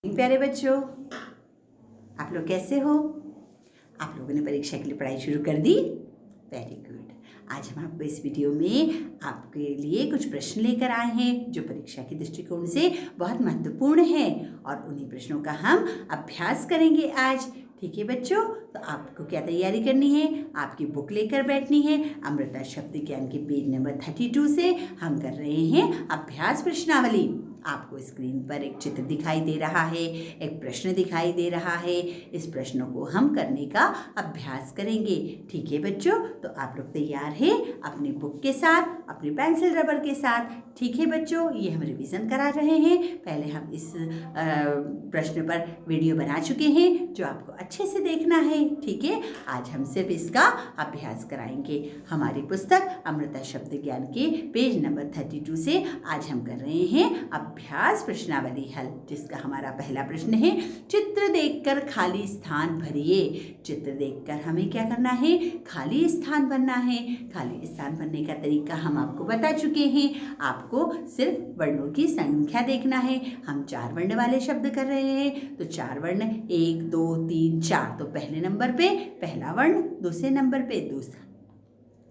प्यारे बच्चों, आप लोग कैसे हो? आप लोगों ने परीक्षा के लिए पढ़ाई शुरू कर दी? Very good. आज हम आपको इस वीडियो में आपके लिए कुछ प्रश्न लेकर आए हैं जो परीक्षा के दृष्टिकोण से बहुत महत्वपूर्ण हैं और उन्हीं प्रश्नों का हम अभ्यास करेंगे आज। ठीक है बच्चों, तो आपको क्या तैयारी करनी है? आपकी बुक लेकर बैठनी है। अमृता शब्द ज्ञान के पेज नंबर 32 से हम कर रहे हैं अभ्यास प्रश्नावली। आपको स्क्रीन पर एक चित्र दिखाई दे रहा है, एक प्रश्न दिखाई दे रहा है। इस प्रश्नों को हम करने का अभ्यास करेंगे। ठीक है बच्चों, तो आप लोग तैयार हैं अपनी बुक के साथ, अपनी पेंसिल रबर के साथ? ठीक है बच्चों, ये हम रिवीजन करा रहे हैं। पहले हम इस प्रश्न पर वीडियो बना चुके हैं जो आपको अच्छे से देखना है। ठीक है, आज हम सिर्फ इसका अभ्यास कराएंगे। हमारी पुस्तक अमृता शब्द ज्ञान के पेज नंबर 32 से आज हम कर रहे हैं अभ्यास प्रश्नावली हल, जिसका हमारा पहला प्रश्न है, चित्र देखकर खाली स्थान भरिए। चित्र देखकर हमें क्या करना है? खाली स्थान भरना है। खाली स्थान भरने का तरीका हम आपको बता चुके हैं। आपको सिर्फ वर्णों की संख्या देखना है। हम 4 वर्ण वाले शब्द कर रहे हैं, तो 4 वर्ण 1 2 3 4, तो पहले नंबर पे पहला वर्ण, दूसरे नंबर पे दूसरा,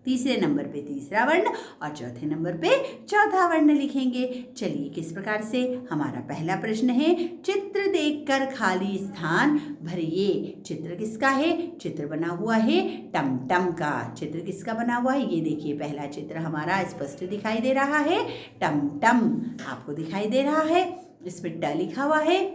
तीसरे नंबर पे तीसरा वर्ण और चौथे नंबर पे चौथा वर्ण लिखेंगे। चलिए किस प्रकार से, हमारा पहला प्रश्न है, चित्र देखकर खाली स्थान भरिए। चित्र किसका है? चित्र बना हुआ है टमटम का। चित्र किसका बना हुआ है? ये देखिए, पहला चित्र हमारा स्पष्ट दिखाई दे रहा है, टमटम आपको दिखाई दे रहा है। इस पर ट लिखा हुआ है,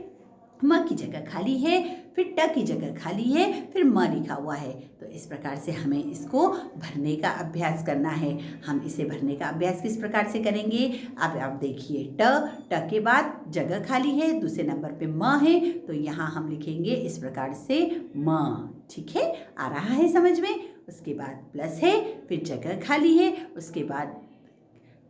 म की जगह खाली है, फिर ट की जगह खाली है, फिर म लिखा हुआ है। तो इस प्रकार से हमें इसको भरने का अभ्यास करना है। हम इसे भरने का अभ्यास किस प्रकार से करेंगे? अब आप देखिए, ट के बाद जगह खाली है, दूसरे नंबर पे म है, तो यहाँ हम लिखेंगे इस प्रकार से म। ठीक है, आ रहा है समझ में? उसके बाद प्लस है, फिर जगह खाली है, उसके बाद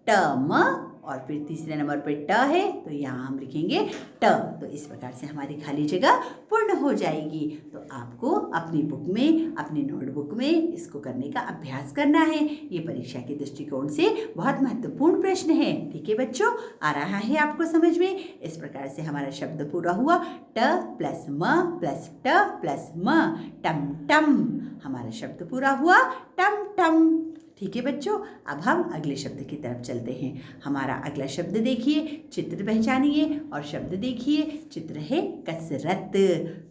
ट म, और फिर तीसरे नंबर पे ट है, तो यहाँ हम लिखेंगे ट। तो इस प्रकार से हमारी खाली जगह पूर्ण हो जाएगी। तो आपको अपनी बुक में, अपनी नोटबुक में इसको करने का अभ्यास करना है। ये परीक्षा के दृष्टिकोण से बहुत महत्वपूर्ण प्रश्न है। ठीक है बच्चों, आ रहा है आपको समझ में? इस प्रकार से हमारा शब्द पूरा हुआ, ट प्लस म प्लस ट प्लस म, टम टम। हमारा शब्द पूरा हुआ टम टम। ठीक है बच्चों, अब हम अगले शब्द की तरफ चलते हैं। हमारा अगला शब्द देखिए, चित्र पहचानिए और शब्द देखिए। चित्र है कसरत।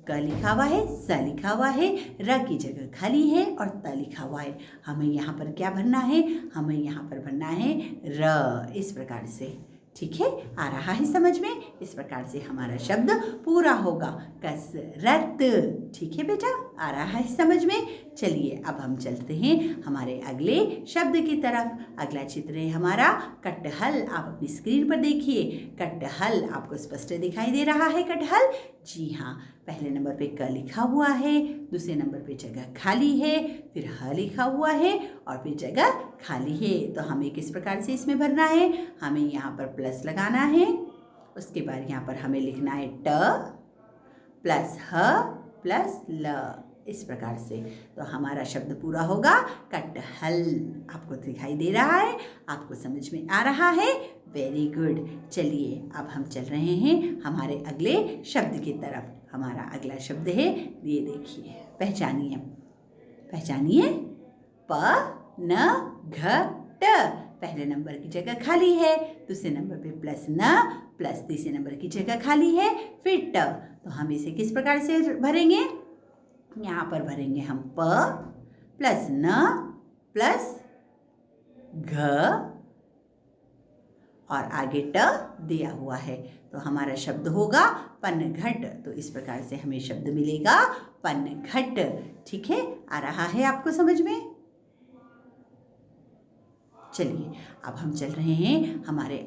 क लिखा हुआ है, स लिखा हुआ है, र की जगह खाली है और त लिखा हुआ है। हमें यहाँ पर क्या भरना है? हमें यहाँ पर भरना है र, इस प्रकार से। ठीक है, आ रहा है समझ में? इस प्रकार से हमारा शब्द पूरा होगा, कसरत। ठीक है बेटा, आ रहा है समझ में? चलिए अब हम चलते हैं हमारे अगले शब्द की तरफ। अगला चित्र है हमारा कटहल। आप अपनी स्क्रीन पर देखिए, कटहल आपको स्पष्ट दिखाई दे रहा है। कटहल, जी हाँ, पहले नंबर पे क लिखा हुआ है, दूसरे नंबर पे जगह खाली है, फिर ह लिखा हुआ है और फिर जगह खाली है। तो हमें किस प्रकार से इसमें भरना है? हमें यहाँ पर प्लस लगाना है, उसके बाद यहाँ पर हमें लिखना है ट प्लस ह प्लस ल, इस प्रकार से। तो हमारा शब्द पूरा होगा कटहल। आपको दिखाई दे रहा है? आपको समझ में आ रहा है? Very good. चलिए अब हम चल रहे हैं हमारे अगले शब्द की तरफ। हमारा अगला शब्द है, ये देखिए, पहचानिए, पहचानिए, प न घ ट। पहले नंबर की जगह खाली है, दूसरे नंबर पे प्लस न प्लस तीसरे नंबर की जगह खाली है, फिर ट। तो हम इसे किस प्रकार से भरेंगे? यहाँ पर भरेंगे हम प प्लस न प्लस घ और आगे ट दिया हुआ है। तो हमारा शब्द होगा पनघट। तो इस प्रकार से हमें शब्द मिलेगा पनघट। ठीक है, आ रहा है आपको समझ में? चलिए अब हम चल रहे हैं हमारे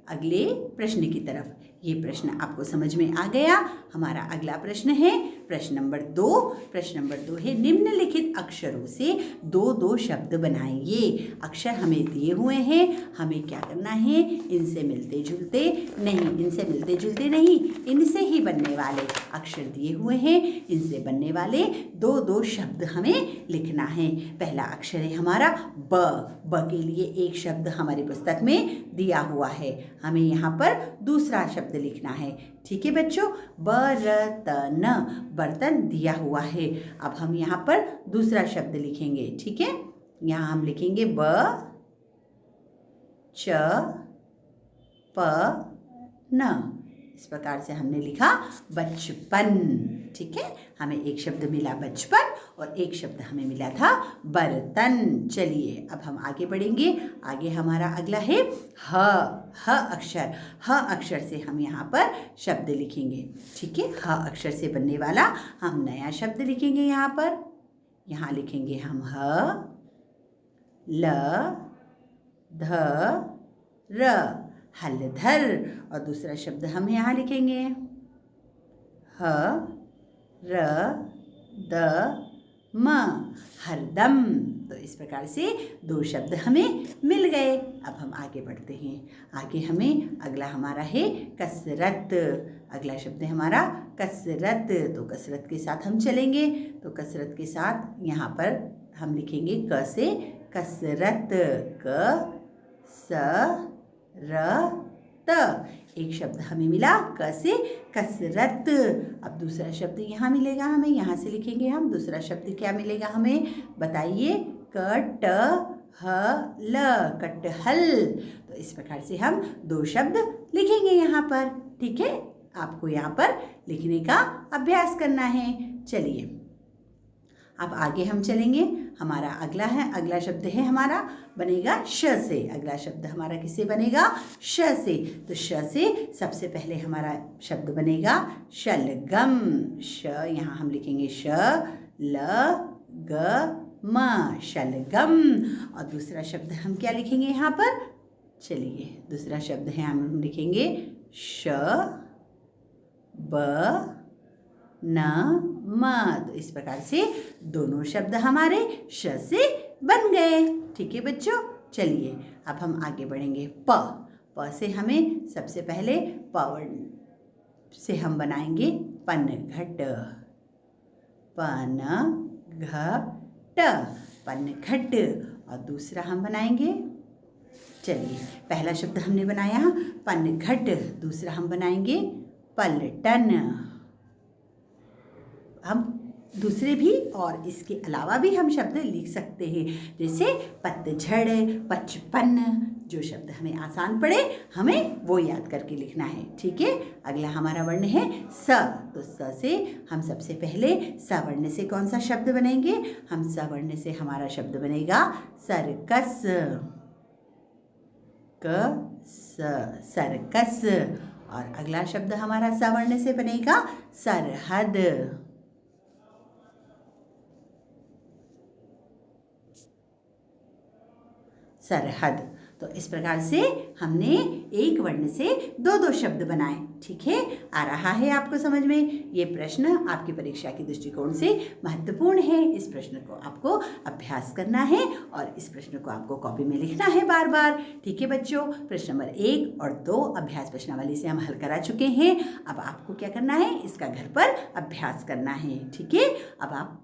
अगले प्रश्न की तरफ। ये प्रश्न आपको समझ में आ गया? हमारा अगला प्रश्न है प्रश्न नंबर 2। प्रश्न नंबर 2 है, निम्नलिखित अक्षरों से 2 शब्द बनाइए। अक्षर हमें दिए हुए हैं, हमें क्या करना है? इनसे मिलते जुलते नहीं, इनसे मिलते जुलते नहीं, इनसे ही बनने वाले अक्षर दिए हुए हैं, इनसे बनने वाले 2 शब्द हमें लिखना है। पहला अक्षर है हमारा ब। ब के लिए एक शब्द हमारी पुस्तक में दिया हुआ है, हमें यहाँ पर दूसरा शब्द लिखना है। ठीक है बच्चों, बर्तन, बर्तन दिया हुआ है। अब हम यहाँ पर दूसरा शब्द लिखेंगे। ठीक है, यहाँ हम लिखेंगे ब च प न। इस प्रकार से हमने लिखा बचपन। ठीक है, हमें एक शब्द मिला बचपन और एक शब्द हमें मिला था बर्तन। चलिए अब हम आगे बढ़ेंगे। आगे हमारा अगला है ह अक्षर। ह अक्षर से हम यहाँ पर शब्द लिखेंगे। ठीक है, ह अक्षर से बनने वाला हम नया शब्द लिखेंगे। यहाँ पर यहाँ लिखेंगे हम ह ल ध र, हलधर। और दूसरा शब्द हम यहाँ लिखेंगे ह र द म, हरदम। तो इस प्रकार से दो शब्द हमें मिल गए। अब हम आगे बढ़ते हैं। आगे हमें अगला हमारा है कसरत। अगला शब्द है हमारा कसरत। तो कसरत के साथ हम चलेंगे। तो कसरत के साथ यहाँ पर हम लिखेंगे क से कसरत, क स र त। एक शब्द हमें मिला क से कसरत। अब दूसरा शब्द यहाँ मिलेगा हमें, यहाँ से लिखेंगे हम। दूसरा शब्द क्या मिलेगा हमें बताइए, कट ह ल, कटहल। तो इस प्रकार से हम दो शब्द लिखेंगे यहाँ पर। ठीक है, आपको यहाँ पर लिखने का अभ्यास करना है। चलिए अब आगे हम चलेंगे। हमारा अगला शब्द है हमारा बनेगा श से। अगला शब्द हमारा किससे बनेगा, श से। तो श से सबसे पहले हमारा शब्द बनेगा शलगम। श यहाँ हम लिखेंगे श ल ग म, शलगम। और दूसरा शब्द हम क्या लिखेंगे यहाँ पर, चलिए दूसरा शब्द है हम लिखेंगे श ब न म। तो इस प्रकार से दोनों शब्द हमारे श से बन गए। ठीक है बच्चों, चलिए अब हम आगे बढ़ेंगे। प से हमें सबसे पहले प वर्ण से हम बनाएंगे पनघट, पन घ ट, पनघट। और दूसरा हम बनाएंगे, चलिए पहला शब्द हमने बनाया पनघट, दूसरा हम बनाएंगे पलटन। हम दूसरे भी और इसके अलावा भी हम शब्द लिख सकते हैं, जैसे पतझड़, बचपन। जो शब्द हमें आसान पड़े हमें वो याद करके लिखना है। ठीक है, अगला हमारा वर्ण है स। तो स से हम सबसे पहले स वर्ण से कौन सा शब्द बनेंगे, हम स वर्ण से हमारा शब्द बनेगा सर्कस, क स, सर्कस। और अगला शब्द हमारा स वर्ण से बनेगा सरहद, सरहद। तो इस प्रकार से हमने एक वर्ण से दो दो शब्द बनाए। ठीक है, आ रहा है आपको समझ में। ये प्रश्न आपकी परीक्षा के दृष्टिकोण से महत्वपूर्ण है। इस प्रश्न को आपको अभ्यास करना है और इस प्रश्न को आपको कॉपी में लिखना है बार बार। ठीक है बच्चों, प्रश्न नंबर 1 और 2 अभ्यास प्रश्नावली से हम हल करा चुके हैं। अब आपको क्या करना है, इसका घर पर अभ्यास करना है। ठीक है, अब आप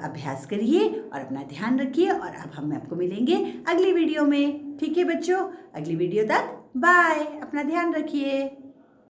अभ्यास करिए और अपना ध्यान रखिए। और अब हम आपको मिलेंगे अगली वीडियो में। ठीक है बच्चों, अगली वीडियो तक बाय, अपना ध्यान रखिए।